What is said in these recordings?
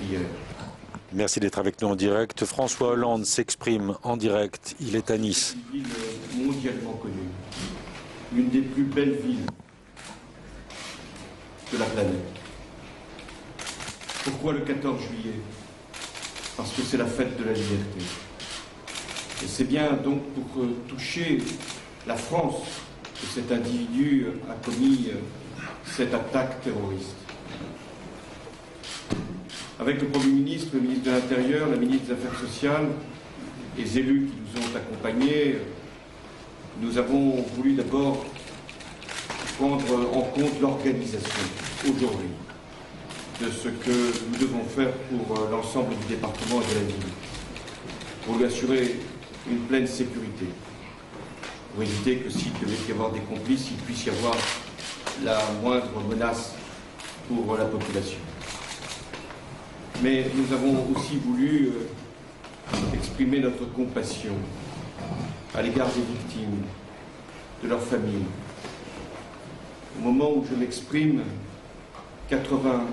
hier. Merci d'être avec nous en direct. François Hollande s'exprime en direct. Il est à Nice. Une ville mondialement connue, une des plus belles villes de la planète. Pourquoi le 14 juillet? Parce que c'est la fête de la liberté. Et c'est bien donc pour toucher la France que cet individu a commis cette attaque terroriste. Avec le Premier ministre, le ministre de l'Intérieur, la ministre des Affaires sociales, les élus qui nous ont accompagnés, nous avons voulu d'abord prendre en compte l'organisation aujourd'hui de ce que nous devons faire pour l'ensemble du département et de la ville, pour lui assurer une pleine sécurité, pour éviter que s'il devait y avoir des complices, il puisse y avoir la moindre menace pour la population. Mais nous avons aussi voulu exprimer notre compassion à l'égard des victimes, de leurs familles. Au moment où je m'exprime, 80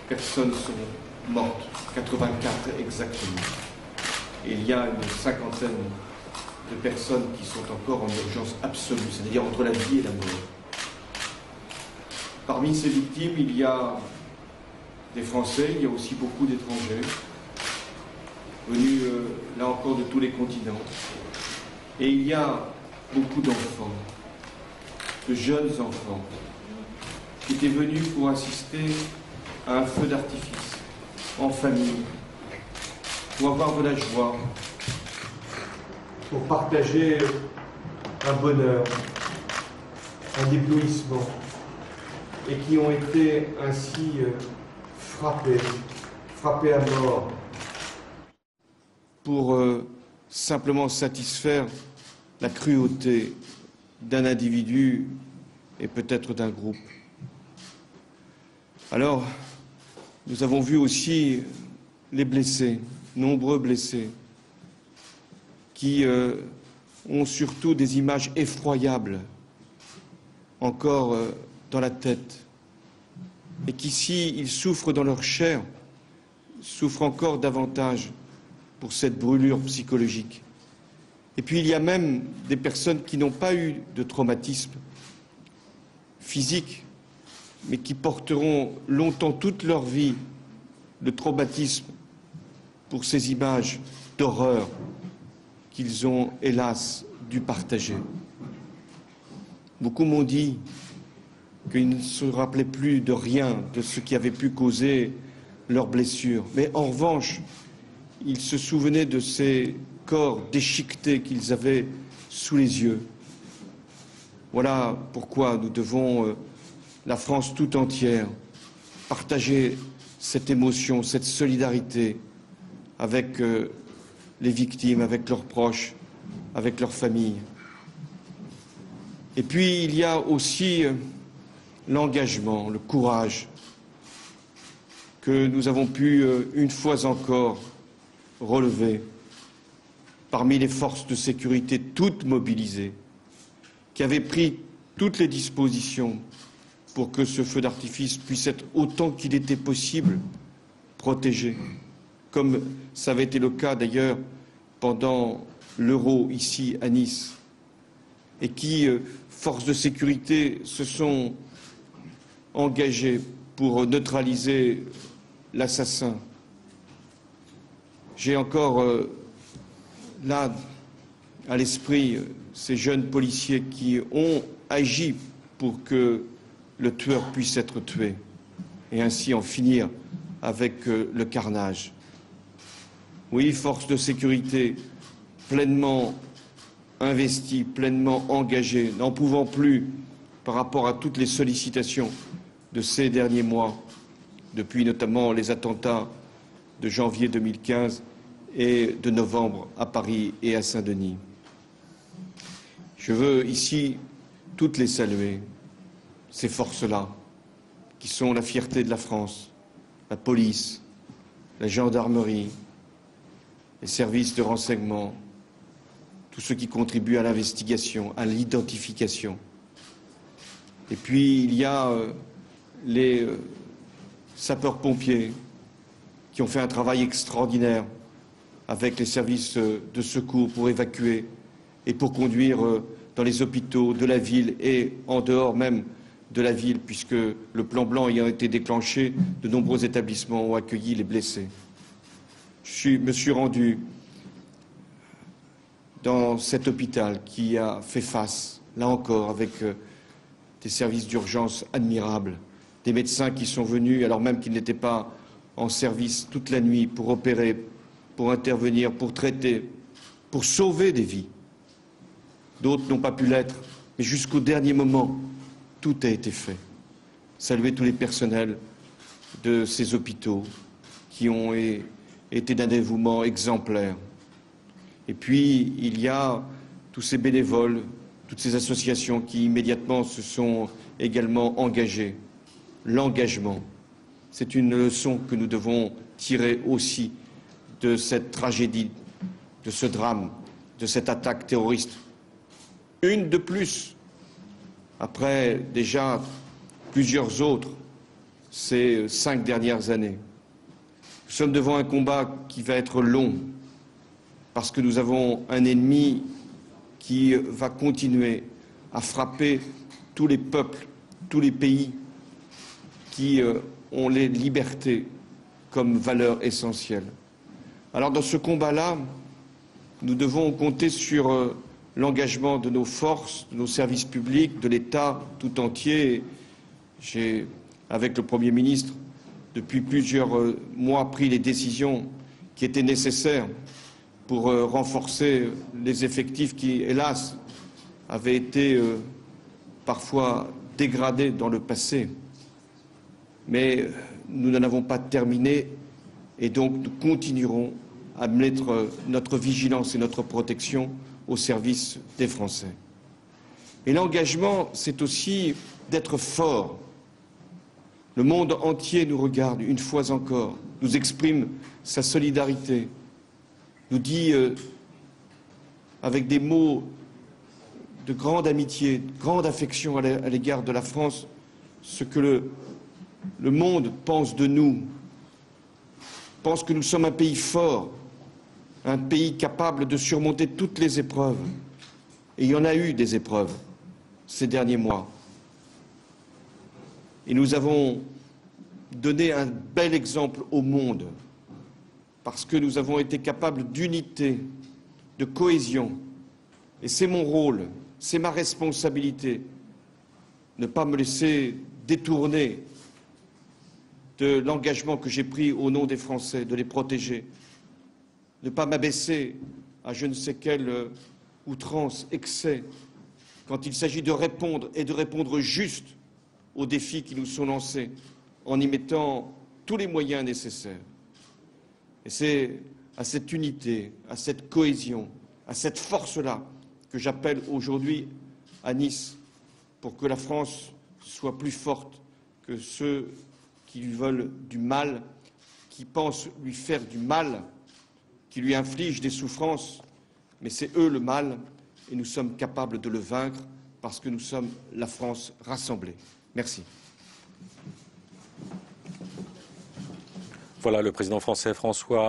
personnes sont mortes, 84 exactement. Et il y a une cinquantaine de personnes qui sont encore en urgence absolue, c'est-à-dire entre la vie et la mort. Parmi ces victimes, il y a des Français, il y a aussi beaucoup d'étrangers, venus là encore de tous les continents. Et il y a beaucoup d'enfants, de jeunes enfants, qui étaient venus pour assister à un feu d'artifice, en famille, pour avoir de la joie, pour partager un bonheur, un éblouissement, et qui ont été ainsi frappés à mort, pour simplement satisfaire la cruauté d'un individu et peut-être d'un groupe. Alors, nous avons vu aussi les blessés, nombreux blessés, qui ont surtout des images effroyables encore dans la tête, et qui, s'ils souffrent dans leur chair, souffrent encore davantage pour cette brûlure psychologique. Et puis il y a même des personnes qui n'ont pas eu de traumatisme physique, mais qui porteront longtemps, toute leur vie, le traumatisme pour ces images d'horreur qu'ils ont, hélas, dû partager. Beaucoup m'ont dit qu'ils ne se rappelaient plus de rien de ce qui avait pu causer leurs blessures. Mais en revanche, ils se souvenaient de ces corps déchiquetés qu'ils avaient sous les yeux. Voilà pourquoi nous devons, la France tout entière, partager cette émotion, cette solidarité avec les victimes, avec leurs proches, avec leurs familles. Et puis il y a aussi l'engagement, le courage que nous avons pu une fois encore relever parmi les forces de sécurité toutes mobilisées, qui avaient pris toutes les dispositions pour que ce feu d'artifice puisse être autant qu'il était possible protégé, comme ça avait été le cas d'ailleurs pendant l'Euro ici à Nice, et qui, forces de sécurité, se sont engagées pour neutraliser l'assassin. J'ai encore là à l'esprit ces jeunes policiers qui ont agi pour que le tueur puisse être tué et ainsi en finir avec le carnage. Oui, forces de sécurité pleinement investies, pleinement engagées, n'en pouvant plus par rapport à toutes les sollicitations de ces derniers mois, depuis notamment les attentats de janvier 2015 et de novembre à Paris et à Saint-Denis. Je veux ici toutes les saluer, ces forces-là, qui sont la fierté de la France, la police, la gendarmerie, les services de renseignement, tous ceux qui contribuent à l'investigation, à l'identification. Et puis il y a les sapeurs-pompiers qui ont fait un travail extraordinaire avec les services de secours pour évacuer et pour conduire dans les hôpitaux de la ville et en dehors même de la ville, puisque le plan blanc ayant été déclenché, de nombreux établissements ont accueilli les blessés. Je me suis rendu dans cet hôpital qui a fait face, là encore, avec des services d'urgence admirables, des médecins qui sont venus alors même qu'ils n'étaient pas en service toute la nuit pour opérer, pour intervenir, pour traiter, pour sauver des vies. D'autres n'ont pas pu l'être, mais jusqu'au dernier moment, tout a été fait. Saluer tous les personnels de ces hôpitaux qui ont été d'un dévouement exemplaire. Et puis, il y a tous ces bénévoles, toutes ces associations qui immédiatement se sont également engagées. L'engagement, c'est une leçon que nous devons tirer aussi de cette tragédie, de ce drame, de cette attaque terroriste. Une de plus, après déjà plusieurs autres, ces 5 dernières années. Nous sommes devant un combat qui va être long, parce que nous avons un ennemi qui va continuer à frapper tous les peuples, tous les pays qui ont les libertés comme valeur essentielle. Alors dans ce combat-là, nous devons compter sur l'engagement de nos forces, de nos services publics, de l'État tout entier. J'ai, avec le Premier ministre, depuis plusieurs mois, pris les décisions qui étaient nécessaires pour renforcer les effectifs qui, hélas, avaient été parfois dégradés dans le passé. Mais nous n'en avons pas terminé et donc nous continuerons à mettre notre vigilance et notre protection au service des Français. Et l'engagement, c'est aussi d'être fort. Le monde entier nous regarde une fois encore, nous exprime sa solidarité, nous dit avec des mots de grande amitié, de grande affection à l'égard de la France, ce que le monde pense de nous, pense que nous sommes un pays fort, un pays capable de surmonter toutes les épreuves. Et il y en a eu des épreuves ces derniers mois. Et nous avons donné un bel exemple au monde, parce que nous avons été capables d'unité, de cohésion. Et c'est mon rôle, c'est ma responsabilité, ne pas me laisser détourner de l'engagement que j'ai pris au nom des Français, de les protéger, ne pas m'abaisser à je ne sais quelle outrance, excès, quand il s'agit de répondre et de répondre juste aux défis qui nous sont lancés, en y mettant tous les moyens nécessaires. Et c'est à cette unité, à cette cohésion, à cette force-là que j'appelle aujourd'hui à Nice, pour que la France soit plus forte que ceux qui lui veulent du mal, qui pensent lui faire du mal, qui lui infligent des souffrances, mais c'est eux le mal, et nous sommes capables de le vaincre parce que nous sommes la France rassemblée. Merci. Voilà le président français François